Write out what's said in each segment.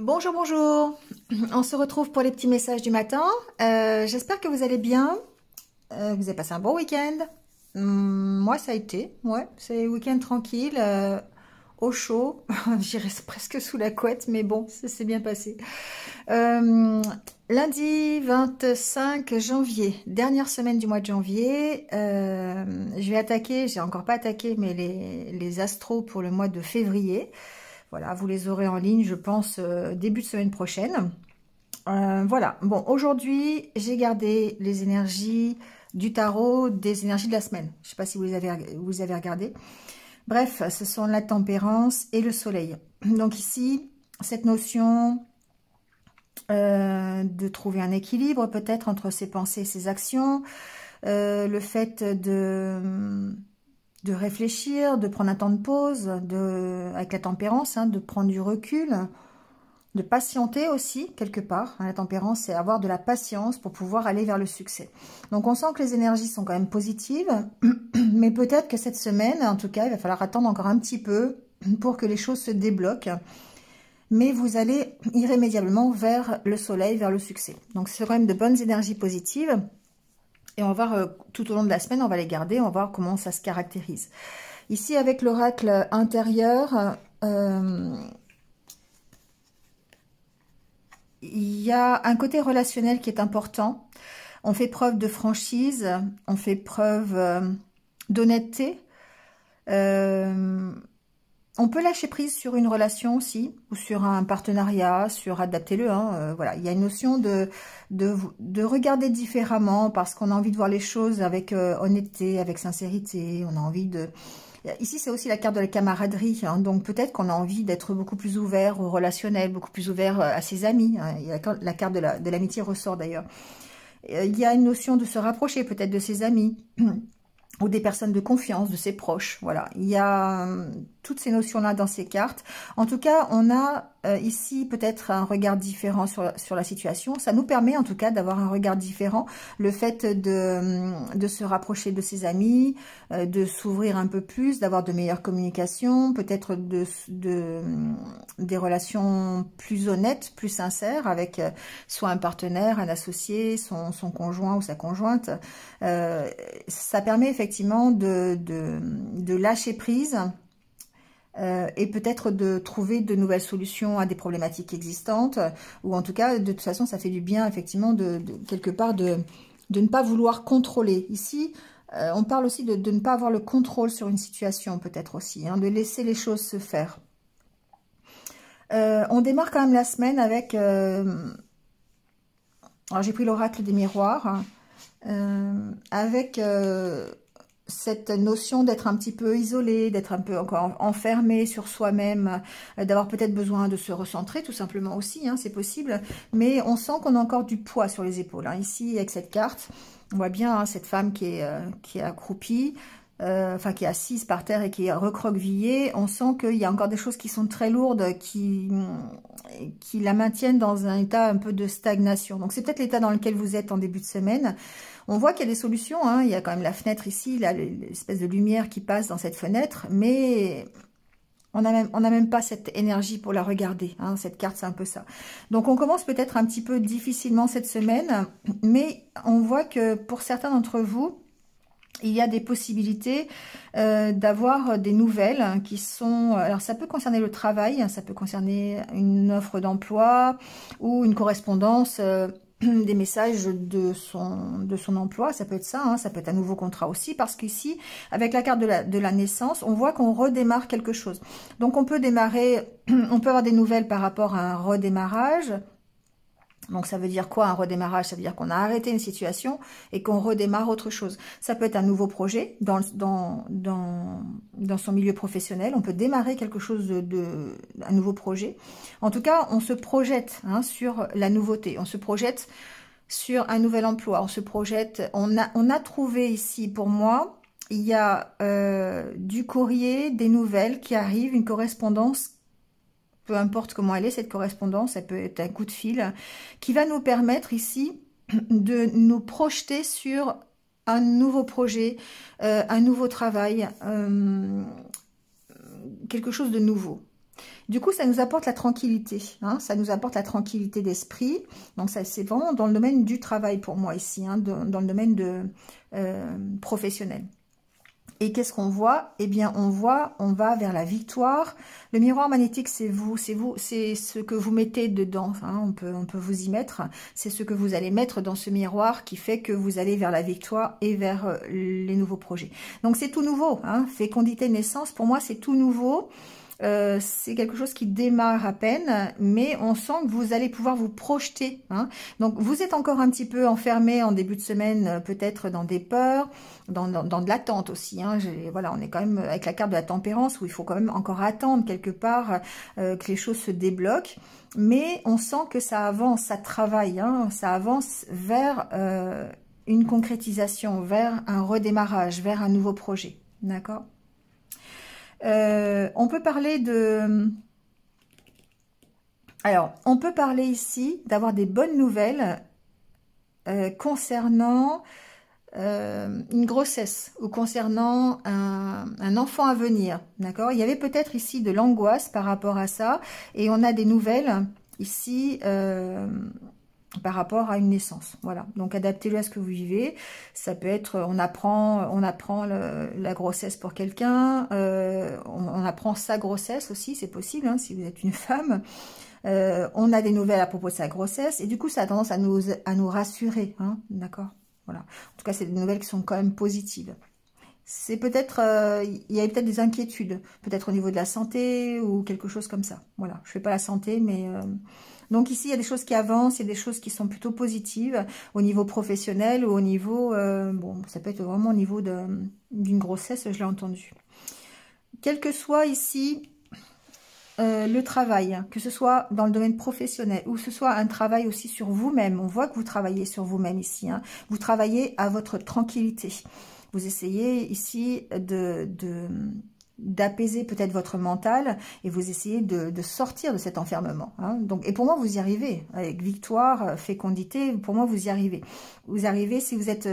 Bonjour, bonjour. On se retrouve pour les petits messages du matin. J'espère que vous allez bien. Vous avez passé un bon week-end. Moi, ça a été. Ouais, c'est un week-end tranquille, au chaud. J'irais presque sous la couette, mais bon, ça s'est bien passé. Lundi 25 janvier, dernière semaine du mois de janvier. Je vais attaquer, j'ai encore pas attaqué, mais les astros pour le mois de février. Voilà, vous les aurez en ligne, je pense, début de semaine prochaine. Voilà, bon, aujourd'hui, j'ai gardé les énergies du tarot, des énergies de la semaine. Je ne sais pas si vous avez regardé. Bref, ce sont la tempérance et le soleil. Donc ici, cette notion de trouver un équilibre peut-être entre ses pensées et ses actions, le fait de réfléchir, de prendre un temps de pause, avec la tempérance, hein, de prendre du recul, de patienter aussi, quelque part. La tempérance, c'est avoir de la patience pour pouvoir aller vers le succès. Donc, on sent que les énergies sont quand même positives, mais peut-être que cette semaine, en tout cas, il va falloir attendre encore un petit peu pour que les choses se débloquent. Mais vous allez irrémédiablement vers le soleil, vers le succès. Donc, c'est quand même de bonnes énergies positives. Et on va voir tout au long de la semaine, on va les garder, on va voir comment ça se caractérise. Ici, avec l'oracle intérieur, il y a un côté relationnel qui est important. On fait preuve de franchise, on fait preuve d'honnêteté. On peut lâcher prise sur une relation aussi, ou sur un partenariat, sur adaptez-le. Hein, voilà, il y a une notion de regarder différemment parce qu'on a envie de voir les choses avec honnêteté, avec sincérité. On a envie de... Ici, c'est aussi la carte de la camaraderie. Hein, donc, peut-être qu'on a envie d'être beaucoup plus ouvert au relationnel, beaucoup plus ouvert à ses amis. Hein, la carte de l'amitié ressort d'ailleurs. Il y a une notion de se rapprocher peut-être de ses amis. Ou des personnes de confiance, de ses proches. Voilà, il y a toutes ces notions-là dans ces cartes. En tout cas, on a ici peut-être un regard différent sur la situation. Ça nous permet en tout cas d'avoir un regard différent. Le fait de se rapprocher de ses amis, de s'ouvrir un peu plus, d'avoir de meilleures communications, peut-être des relations plus honnêtes, plus sincères avec soit un partenaire, un associé, son conjoint ou sa conjointe. Ça permet effectivement de lâcher prise et peut-être de trouver de nouvelles solutions à des problématiques existantes, ou en tout cas, de toute façon, ça fait du bien, effectivement, quelque part, de ne pas vouloir contrôler. Ici, on parle aussi de ne pas avoir le contrôle sur une situation, peut-être aussi, hein, de laisser les choses se faire. On démarre quand même la semaine avec... alors, j'ai pris l'oracle des miroirs, avec... cette notion d'être un petit peu isolé, d'être un peu encore enfermé sur soi-même, d'avoir peut-être besoin de se recentrer tout simplement aussi, hein, c'est possible, mais on sent qu'on a encore du poids sur les épaules. Hein. Ici, avec cette carte, on voit bien hein, cette femme qui est accroupie, enfin qui est assise par terre et qui est recroquevillée. On sent qu'il y a encore des choses qui sont très lourdes, qui la maintiennent dans un état un peu de stagnation. Donc c'est peut-être l'état dans lequel vous êtes en début de semaine. On voit qu'il y a des solutions, hein. Il y a quand même la fenêtre ici, l'espèce de lumière qui passe dans cette fenêtre, mais on n'a même pas cette énergie pour la regarder. Hein. Cette carte, c'est un peu ça. Donc on commence peut-être un petit peu difficilement cette semaine, mais on voit que pour certains d'entre vous, il y a des possibilités d'avoir des nouvelles qui sont... Alors, ça peut concerner le travail, ça peut concerner une offre d'emploi ou une correspondance, des messages de son emploi. Ça peut être ça, hein, ça peut être un nouveau contrat aussi, parce qu'ici, avec la carte de la naissance, on voit qu'on redémarre quelque chose. Donc, on peut démarrer, on peut avoir des nouvelles par rapport à un redémarrage. Donc, ça veut dire quoi un redémarrage? Ça veut dire qu'on a arrêté une situation et qu'on redémarre autre chose. Ça peut être un nouveau projet dans son milieu professionnel. On peut démarrer quelque chose un nouveau projet. En tout cas, on se projette hein, sur la nouveauté. On se projette sur un nouvel emploi. On se projette. On a trouvé ici, pour moi, il y a du courrier, des nouvelles qui arrivent, une correspondance. Peu importe comment elle est, cette correspondance, ça peut être un coup de fil, qui va nous permettre ici de nous projeter sur un nouveau projet, un nouveau travail, quelque chose de nouveau. Du coup, ça nous apporte la tranquillité, hein, ça nous apporte la tranquillité d'esprit. Donc, ça, c'est vraiment dans le domaine du travail pour moi ici, hein, dans le domaine professionnel. Et qu'est-ce qu'on voit? Eh bien, on va vers la victoire. Le miroir magnétique, c'est vous, c'est ce que vous mettez dedans. Hein, on peut vous y mettre. C'est ce que vous allez mettre dans ce miroir qui fait que vous allez vers la victoire et vers les nouveaux projets. Donc, c'est tout nouveau. Hein, fécondité, naissance, pour moi, c'est tout nouveau. C'est quelque chose qui démarre à peine, mais on sent que vous allez pouvoir vous projeter. Hein. Donc, vous êtes encore un petit peu enfermé en début de semaine, peut-être dans des peurs, dans de l'attente aussi. Hein. Voilà, on est quand même avec la carte de la tempérance où il faut quand même encore attendre quelque part que les choses se débloquent. Mais on sent que ça avance, ça travaille, hein, ça avance vers une concrétisation, vers un redémarrage, vers un nouveau projet. D'accord ? On peut parler de... Alors, on peut parler ici d'avoir des bonnes nouvelles concernant une grossesse ou concernant un enfant à venir. D'accord ? Il y avait peut-être ici de l'angoisse par rapport à ça et on a des nouvelles ici... par rapport à une naissance, voilà. Donc adaptez-le à ce que vous vivez. Ça peut être, on apprend la grossesse pour quelqu'un, on apprend sa grossesse aussi, c'est possible, hein, si vous êtes une femme. On a des nouvelles à propos de sa grossesse et du coup ça a tendance à nous rassurer, hein, d'accord. Voilà. En tout cas, c'est des nouvelles qui sont quand même positives. C'est peut-être, il y a peut-être des inquiétudes, peut-être au niveau de la santé ou quelque chose comme ça. Voilà, je fais pas la santé, mais donc ici il y a des choses qui avancent, il y a des choses qui sont plutôt positives au niveau professionnel ou au niveau, bon, ça peut être vraiment au niveau d'une grossesse, je l'ai entendu. Quel que soit ici le travail, que ce soit dans le domaine professionnel ou que ce soit un travail aussi sur vous-même, on voit que vous travaillez sur vous-même ici, hein. Vous travaillez à votre tranquillité. Vous essayez ici d'apaiser peut-être votre mental et vous essayez de sortir de cet enfermement. Hein. Donc, et pour moi, vous y arrivez. Avec victoire, fécondité, pour moi, vous y arrivez. Vous arrivez si vous êtes...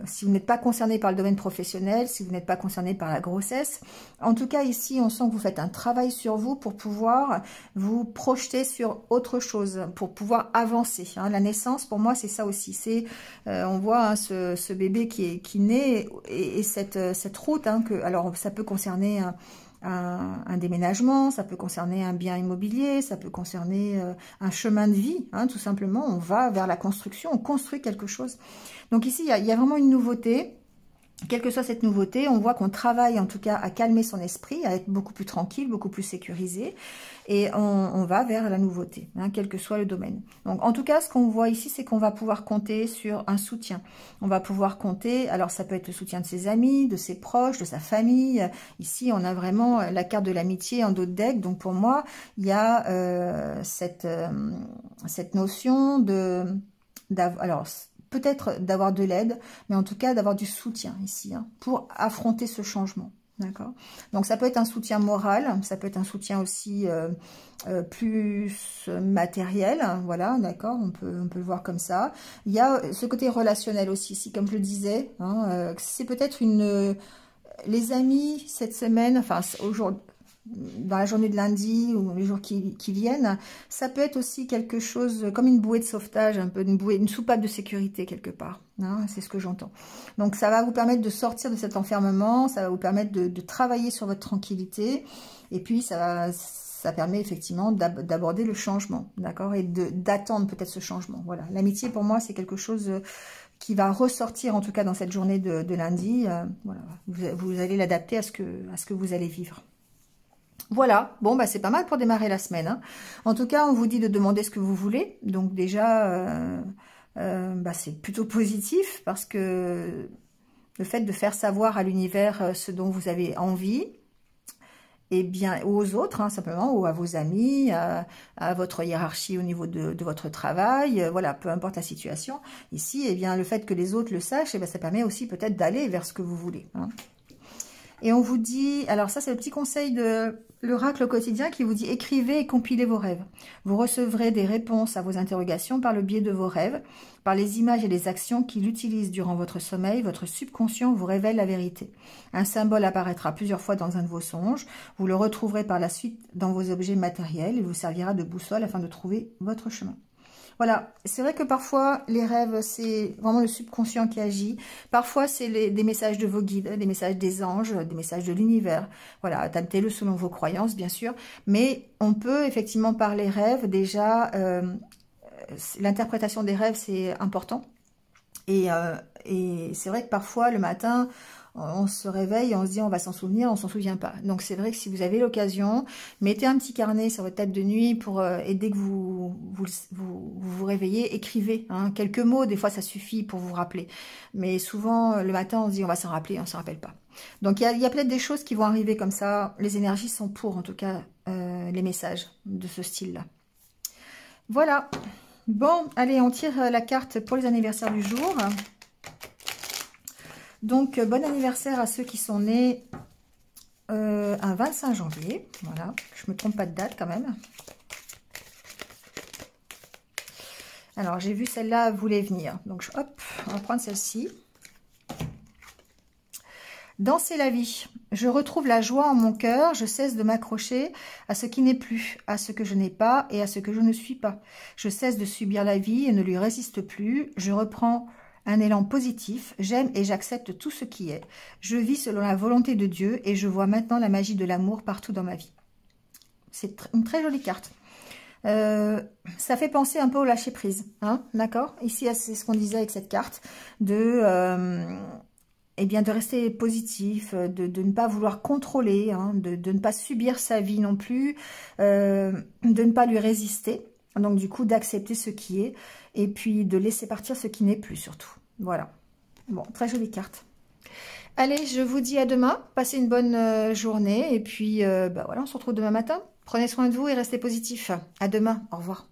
si vous n'êtes pas concerné par le domaine professionnel, si vous n'êtes pas concerné par la grossesse. En tout cas, ici, on sent que vous faites un travail sur vous pour pouvoir vous projeter sur autre chose, pour pouvoir avancer. Hein. La naissance, pour moi, c'est ça aussi. C'est, on voit hein, ce bébé qui naît et cette route. Hein, alors, ça peut concerner... un déménagement, ça peut concerner un bien immobilier, ça peut concerner un chemin de vie, hein, tout simplement. On va vers la construction, on construit quelque chose. Donc ici, il y a vraiment une nouveauté. Quelle que soit cette nouveauté, on voit qu'on travaille en tout cas à calmer son esprit, à être beaucoup plus tranquille, beaucoup plus sécurisé. Et on va vers la nouveauté, hein, quel que soit le domaine. Donc en tout cas, ce qu'on voit ici, c'est qu'on va pouvoir compter sur un soutien. On va pouvoir compter, alors ça peut être le soutien de ses amis, de ses proches, de sa famille. Ici, on a vraiment la carte de l'amitié en dos de deck. Donc pour moi, il y a cette notion de... Alors, peut-être d'avoir de l'aide, mais en tout cas d'avoir du soutien ici, hein, pour affronter ce changement. D'accord. Donc ça peut être un soutien moral, ça peut être un soutien aussi plus matériel, hein, voilà, d'accord, on peut le voir comme ça. Il y a ce côté relationnel aussi, ici, comme je le disais, hein, c'est peut-être les amis cette semaine, enfin aujourd'hui, dans la journée de lundi ou les jours qui viennent, ça peut être aussi quelque chose comme une bouée de sauvetage, un peu une soupape de sécurité quelque part. Hein, c'est ce que j'entends. Donc ça va vous permettre de sortir de cet enfermement, ça va vous permettre de travailler sur votre tranquillité, et puis ça permet effectivement d'aborder le changement, d'accord, et d'attendre peut-être ce changement. Voilà, l'amitié pour moi c'est quelque chose qui va ressortir en tout cas dans cette journée de lundi. Voilà, vous allez l'adapter à ce que vous allez vivre. Voilà, bon, bah c'est pas mal pour démarrer la semaine. Hein. En tout cas, on vous dit de demander ce que vous voulez. Donc déjà, bah, c'est plutôt positif parce que le fait de faire savoir à l'univers ce dont vous avez envie, et bien aux autres, hein, simplement, ou à vos amis, à votre hiérarchie au niveau de votre travail, voilà, peu importe la situation. Ici, eh bien, le fait que les autres le sachent, eh bien, ça permet aussi peut-être d'aller vers ce que vous voulez. Hein. Et on vous dit, alors ça c'est le petit conseil de l'oracle quotidien qui vous dit écrivez et compilez vos rêves. Vous recevrez des réponses à vos interrogations par le biais de vos rêves, par les images et les actions qu'il utilise durant votre sommeil. Votre subconscient vous révèle la vérité. Un symbole apparaîtra plusieurs fois dans un de vos songes. Vous le retrouverez par la suite dans vos objets matériels et vous servira de boussole afin de trouver votre chemin. Voilà, c'est vrai que parfois, les rêves, c'est vraiment le subconscient qui agit. Parfois, c'est des messages de vos guides, des messages des anges, des messages de l'univers. Voilà, adaptez-le selon vos croyances, bien sûr. Mais on peut effectivement, par les rêves, déjà, l'interprétation des rêves, c'est important. Et c'est vrai que parfois, le matin, on se réveille, on se dit on va s'en souvenir, on s'en souvient pas. Donc c'est vrai que si vous avez l'occasion, mettez un petit carnet sur votre table de nuit pour et dès que vous réveillez, écrivez quelques mots. Des fois ça suffit pour vous rappeler. Mais souvent le matin on se dit on va s'en rappeler, on s'en rappelle pas. Donc il y a peut-être des choses qui vont arriver comme ça. Les énergies sont pour, en tout cas les messages de ce style-là. Voilà. Bon, allez, on tire la carte pour les anniversaires du jour. Donc, bon anniversaire à ceux qui sont nés un 25 janvier. Voilà, je me trompe pas de date quand même. Alors, j'ai vu celle-là voulait venir. Donc, hop, on va prendre celle-ci. Danser la vie. Je retrouve la joie en mon cœur. Je cesse de m'accrocher à ce qui n'est plus, à ce que je n'ai pas et à ce que je ne suis pas. Je cesse de subir la vie et ne lui résiste plus. Je reprends un élan positif, j'aime et j'accepte tout ce qui est. Je vis selon la volonté de Dieu et je vois maintenant la magie de l'amour partout dans ma vie. C'est une très jolie carte. Ça fait penser un peu au lâcher prise, hein, d'accord? Ici, c'est ce qu'on disait avec cette carte, eh bien, de rester positif, de ne pas vouloir contrôler, hein, de ne pas subir sa vie non plus, de ne pas lui résister. Donc, du coup, d'accepter ce qui est et puis de laisser partir ce qui n'est plus, surtout. Voilà. Bon, très jolie carte. Allez, je vous dis à demain. Passez une bonne journée. Et puis, voilà, on se retrouve demain matin. Prenez soin de vous et restez positifs. À demain. Au revoir.